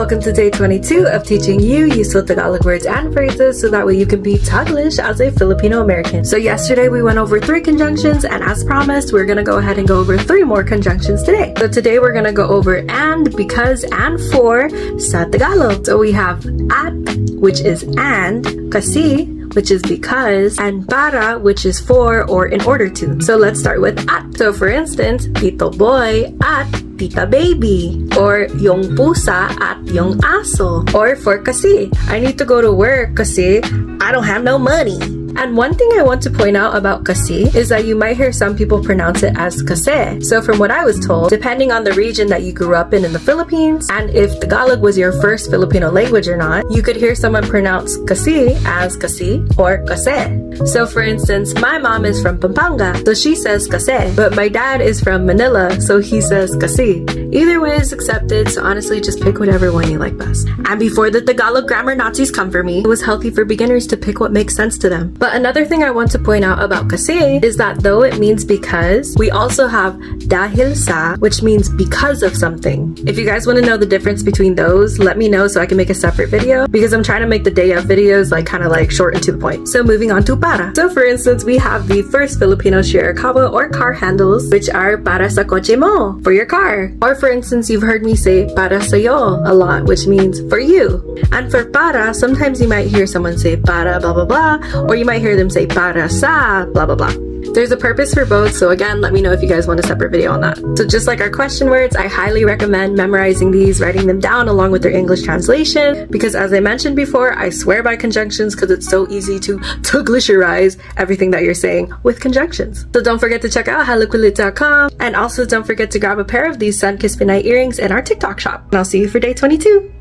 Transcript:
Welcome to day 22 of teaching you useful Tagalog words and phrases so that way you can be Taglish as a Filipino American. So yesterday we went over 3 conjunctions, and as promised, we're gonna go ahead and go over 3 more conjunctions today. So today we're gonna go over and, because, and for sa Tagalog. So we have at, which is and, kasi, which is because, and para, which is for or in order to. So let's start with at. So for instance, Tito Boy at Tita Baby, or yung pusa at yung aso. Or for kasi, I need to go to work kasi I don't have no money. And one thing I want to point out about kasi is that you might hear some people pronounce it as kasi. So from what I was told, depending on the region that you grew up in the Philippines, and if Tagalog was your first Filipino language or not, you could hear someone pronounce kasi as kasi or kase. So for instance, my mom is from Pampanga, so she says kase, but my dad is from Manila, so he says kasi. Either way is accepted, so honestly just pick whatever one you like best. And before the Tagalog grammar Nazis come for me, it was healthy for beginners to pick what makes sense to them. But another thing I want to point out about kasi is that though it means because, we also have dahil sa, which means because of something. If you guys want to know the difference between those, let me know so I can make a separate video, because I'm trying to make the day of videos kind of short and to the point. So moving on to para. So for instance, we have the first Filipino shirakawa or car handles, which are para sa kotse mo, for your car. Or for instance, you've heard me say para sa'yo a lot, which means for you. And for para, sometimes you might hear someone say para blah blah blah, or you might hear them say para sa blah blah blah. There's a purpose for both, so again, let me know if you guys want a separate video on that. So just like our question words, I highly recommend memorizing these, writing them down along with their English translation, because as I mentioned before, I swear by conjunctions because it's so easy to Taglisherize everything that you're saying with conjunctions. So don't forget to check out halakulit.com, and also don't forget to grab a pair of these Sun Kiss Midnight earrings in our TikTok shop. And I'll see you for day 22.